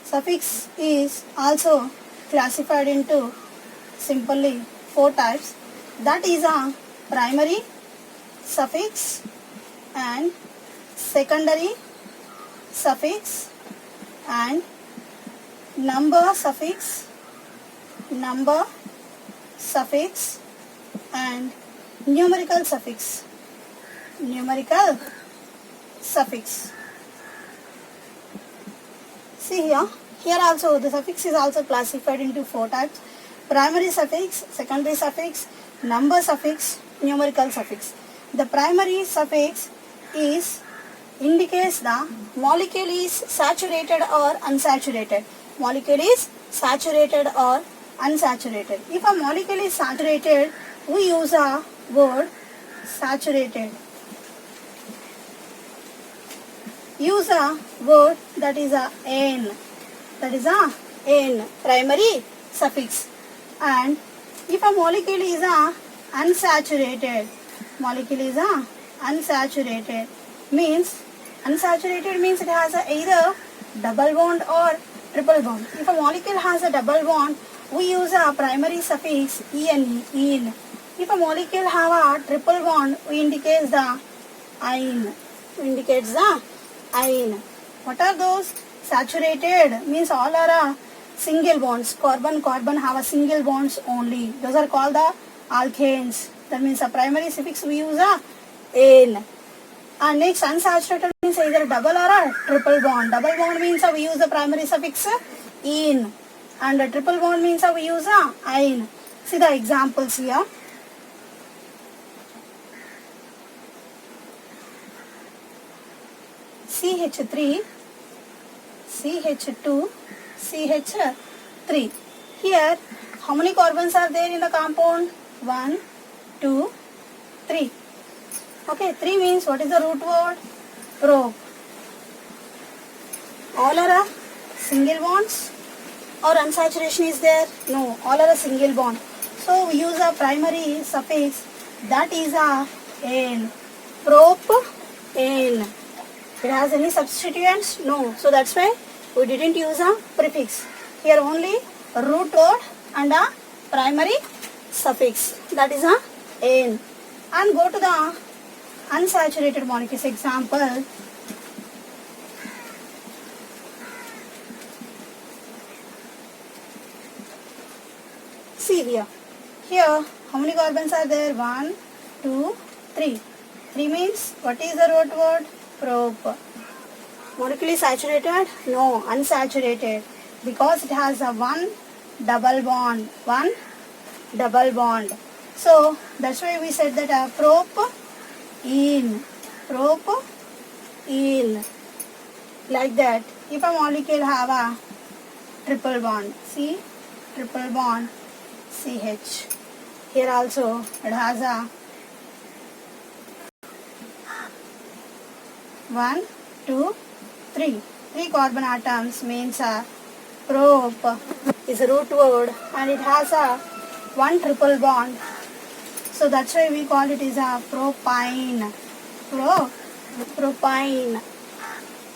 Suffix is also classified into simply 4 types. That is a primary suffix and secondary suffix and number suffix and numerical suffix. See here also the suffix is also classified into 4 types: primary suffix, secondary suffix, number suffix, numerical suffix. The primary suffix indicates the molecule is saturated or unsaturated. Molecule is saturated or unsaturated. If a molecule is saturated, we use a word saturated. Use a word that is a N. Primary suffix. And if a molecule is unsaturated, means it has either double bond or triple bond. If a molecule has a double bond, we use a primary suffix en. If a molecule have a triple bond, we indicates the ine. What are those? Saturated means all are single bonds. Carbon have a single bonds only. Those are called the alkanes. That means a primary suffix we use a en. And next, unsaturated means either double or a triple bond. Double bond means we use the primary suffix in, and a triple bond means we use ein. See the examples here. CH3, CH2, CH3. Here, how many carbons are there in the compound? 1, 2, 3. Okay, 3 means what is the root word? Prop. All are single bonds or unsaturation is there? No, all are a single bond. So we use a primary suffix, that is a en. Prop en. It has any substituents? No. So that's why we didn't use a prefix. Here only a root word and a primary suffix, that is a en. And go to the unsaturated molecules. Example, see here. Here, how many carbons are there? 1, 2, 3. 3 means what is the root word? Prop. Molecule is saturated? No, unsaturated, because it has a one double bond. So that's why we said that prop in. Like that. If a molecule have a triple bond, see, triple bond CH. Here also it has a 1, 2, 3. 3 carbon atoms means a prop is a root word and it has a 1 triple bond. So that's why we call it is a propyne. Propyne.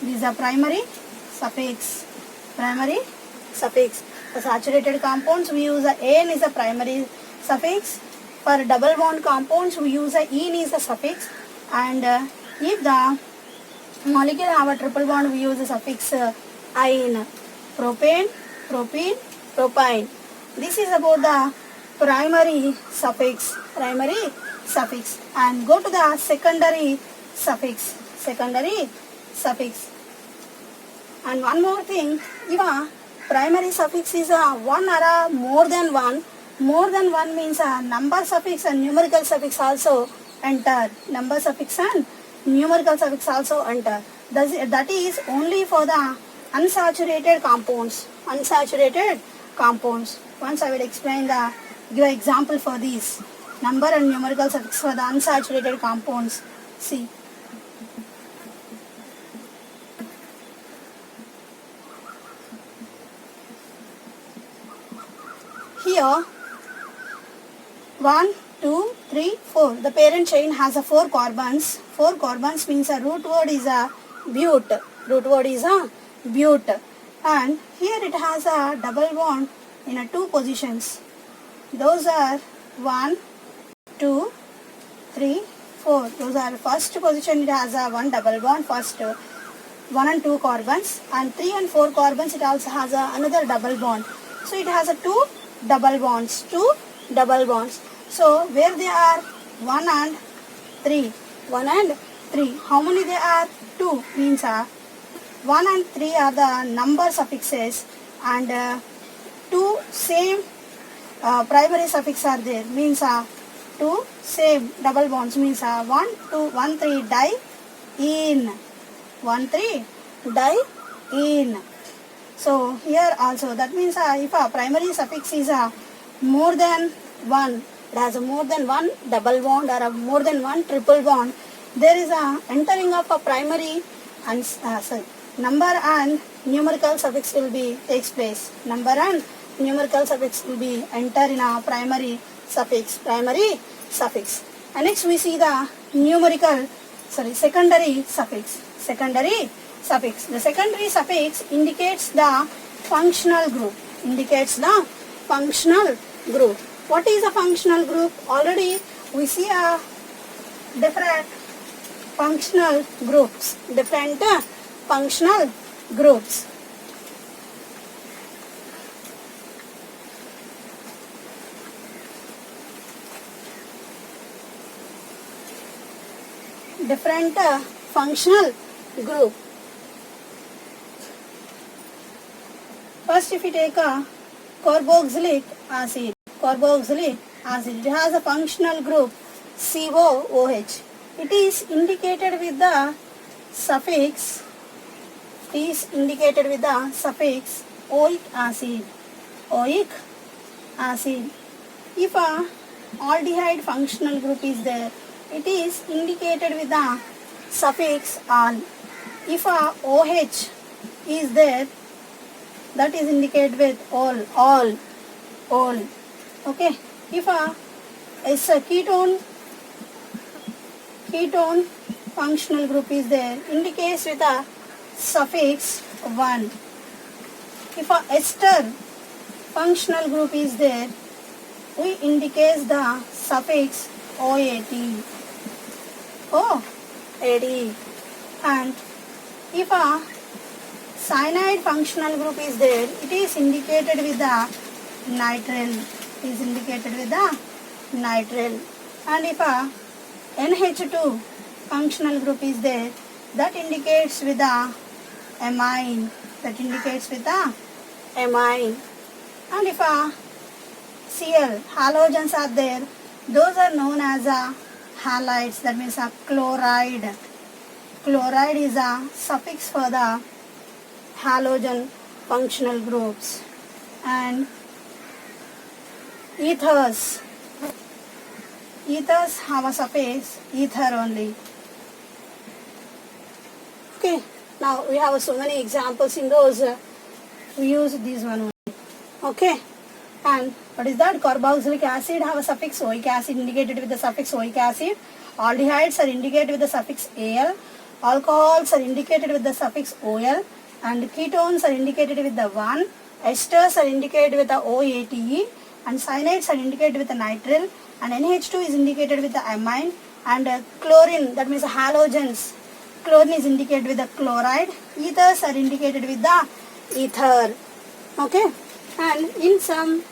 This is a primary suffix. For saturated compounds we use a en is a primary suffix. For double bond compounds we use a en is a suffix. And if the molecule have a triple bond we use the suffix ine. Propane, propene, propyne. This is about the primary suffix. And go to the secondary suffix. And one more thing, if a primary suffix is a 1 or more than 1 means a number suffix and numerical suffix also enter. Number suffix and numerical suffix also enter. That is only for the unsaturated compounds. Once I will explain give an example for these. Number and numerical suffix for the unsaturated compounds. See. Here 1, 2, 3, 4. The parent chain has a 4 carbons. 4 carbons means a root word is a bute. and here it has a double bond in a two positions. Those are 1, 2, 3, 4. Those are first position, it has a one double bond, first 1 and 2 carbons, and 3 and 4 carbons it also has another double bond. So it has a two double bonds. So where they are 1 and 3. How many they are? 2 means 1 and 3 are the number suffixes, and 2 same primary suffix are there, means 2 same double bonds, means 1, 2, 1, 3 diene. 1, 3 diene. So here also that means if a primary suffix is more than 1, it has a more than one double bond or a more than one triple bond, there is a entering of a primary and number and numerical suffix will be takes place. Number and numerical suffix will be enter in a primary suffix. And next we see the secondary suffix. The secondary suffix indicates the functional group. What is a functional group? Already we see a different functional groups. Different functional group. First, if you take a carboxylic acid, it has a functional group COOH. It is indicated with the suffix oic acid. If a aldehyde functional group is there, it is indicated with the suffix al. If a OH is there, that is indicated with all. Okay. If a ketone functional group is there, indicates with a suffix 1. If a ester functional group is there, we indicate the suffix OAT. And if a cyanide functional group is there, it is indicated with the nitrile. And if a NH2 functional group is there, that indicates with the amine. And if a Cl halogens are there, those are known as halides. That means a chloride. Chloride is a suffix for the halogen functional groups. And ethers have a suffix ether only. Okay, now we have so many examples in those. We use this one only. Okay, and what is that? Carboxylic acid have a suffix oic acid indicated with the suffix oic acid. Aldehydes are indicated with the suffix al. Alcohols are indicated with the suffix ol. And ketones are indicated with the 1. Esters are indicated with the OATE. And cyanides are indicated with the nitrile. And NH2 is indicated with the amine. And chlorine, that means halogens. Chlorine is indicated with the chloride. Ethers are indicated with the ether. Okay. And in some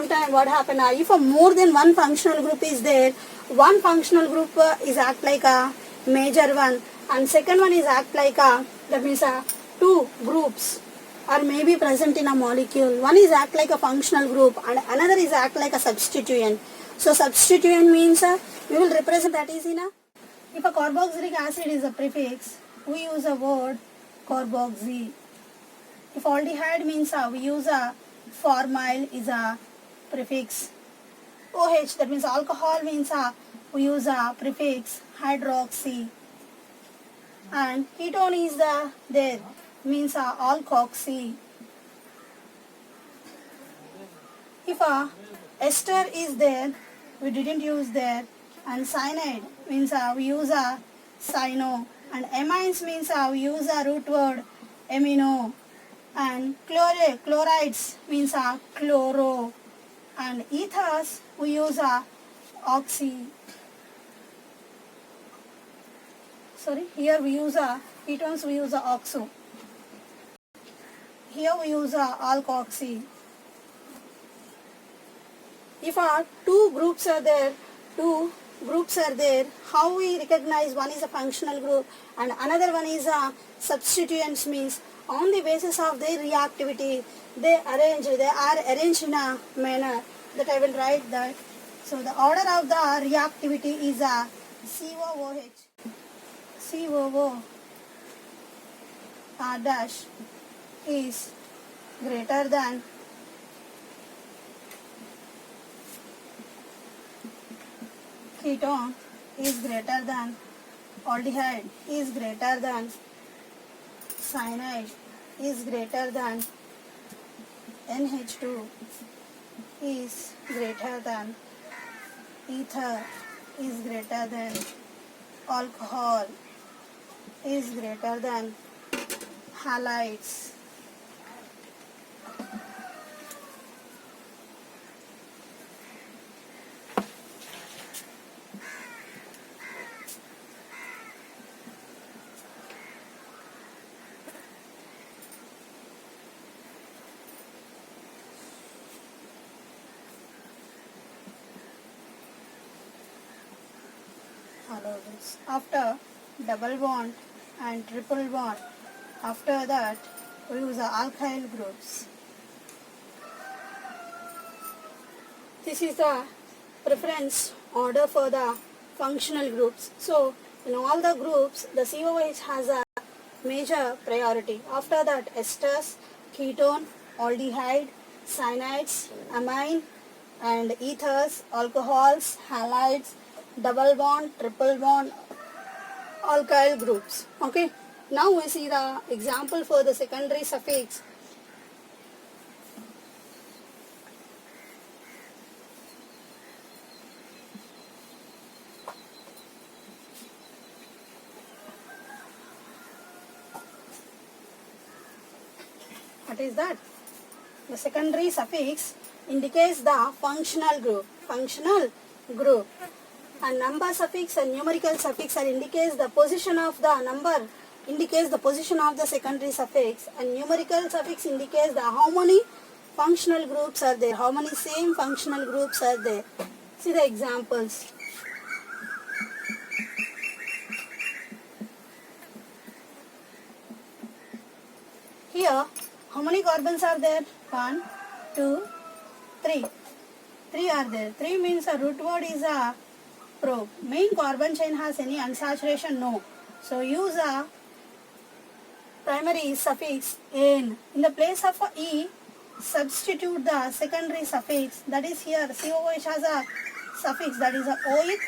time what happen, if a more than one functional group is there, one functional group is act like a major one, and second one is act like a, that means two groups are maybe present in a molecule. One is act like a functional group and another is act like a substituent. So substituent means we will represent that is in a, if a carboxylic acid is a prefix, we use a word carboxy. If aldehyde means we use a formyl is a prefix. OH, that means alcohol, means we use a prefix hydroxy. And ketone is there, means alkoxy. If a ester is there, we didn't use there. And cyanide means we use a cyano. And amines means we use a root word amino. And chlorides means chloro, and ethers we use oxy. Sorry, here we use ketones, we use oxo. Here we use alkoxy. If two groups are there, how we recognize one is a functional group and another one is a substituents, means on the basis of their reactivity they are arranged in a manner that I will write that. So the order of the reactivity is a COOH. COO R dash is greater than ketone is greater than aldehyde is greater than cyanide is greater than NH2 is greater than ether is greater than alcohol is greater than halides. After double bond and triple bond, after that we use the alkyl groups. This is the preference order for the functional groups. So in all the groups the COOH has a major priority. After that esters, ketone, aldehyde, cyanides, amine and ethers, alcohols, halides, double bond, triple bond, alkyl groups. Okay. Now we see the example for the secondary suffix. What is that? The secondary suffix indicates the functional group. Functional group. And number suffix and numerical suffix are indicates the position of the number, indicates the position of the secondary suffix, and numerical suffix indicates the how many functional groups are there, how many same functional groups are there. See the examples. Here, how many carbons are there? 1, 2, 3. 3 are there. 3 means a root word is a probe. Main carbon chain has any unsaturation? No. So use a primary suffix N. In the place of a E, substitute the secondary suffix. That is here COOH has a suffix that is a oic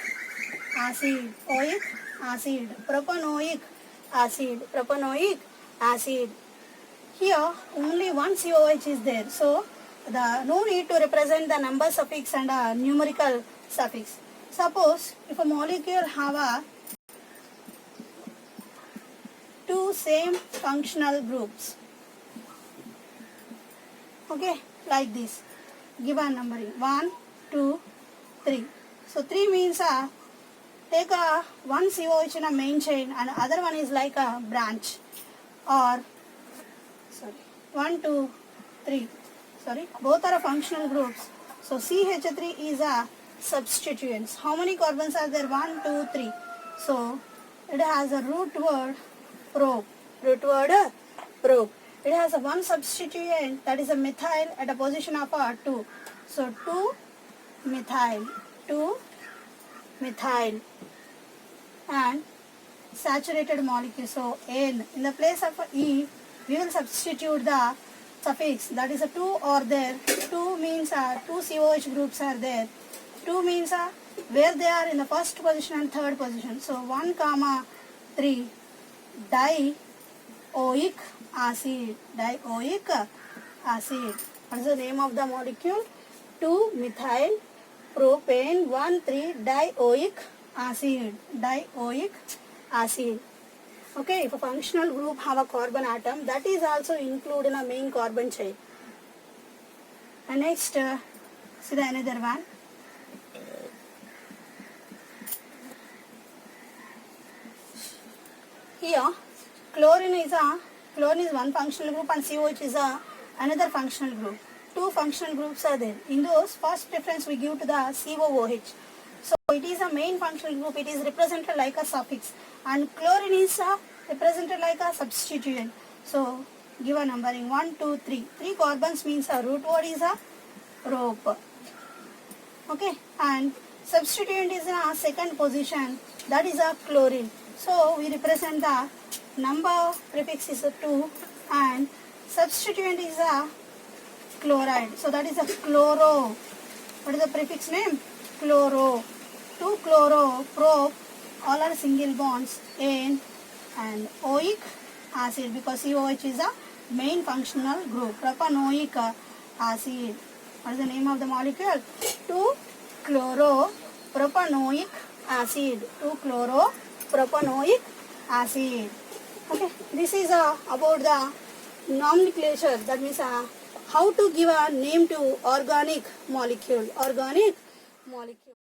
acid. Oic acid. Propanoic acid. Propanoic acid. Here only one COOH is there. So no need to represent the number suffix and a numerical suffix. Suppose if a molecule have a two same functional groups, okay, like this, given numbering 1, 2, 3. So 3 means take a one COH in a main chain and other one is like a branch, or sorry 1, 2, 3. Sorry, both are functional groups. So CH3 is a substituents. How many carbons are there? 1, 2, 3. So it has a root word probe. Root word probe. It has a one substituent, that is a methyl at a position of a 2. So 2 methyl. 2 methyl. And saturated molecule. So N. In the place of a E, we will substitute the suffix, that is a 2 or there. 2 means 2 COH groups are there. 2 means where they are in the first position and third position. So 1, 3 dioic acid. Dioic acid. What is the name of the molecule? 2 methyl propane 1, 3 dioic acid. Dioic acid. Okay, if a functional group have a carbon atom, that is also included in a main carbon chain. And next, see the another one. Here, chlorine is one functional group and COH is another functional group. Two functional groups are there. In those, first preference we give to the COOH. So it is a main functional group. It is represented like a suffix, and chlorine is represented like a substituent. So give a numbering 1, 2, 3. 3 carbons means a root word is a rope. Okay, and substituent is in a second position, that is a chlorine. So we represent the number prefix is a 2 and substituent is a chloride. So that is a chloro. What is the prefix name? Chloro. 2 chloro, prop, all are single bonds, N and oic acid, because COH is a main functional group. Propanoic acid. What is the name of the molecule? 2-chloro-propanoic acid. 2-chloro-propanoic acid. Okay, this is about the nomenclature. That means how to give a name to organic molecule. Organic molecule.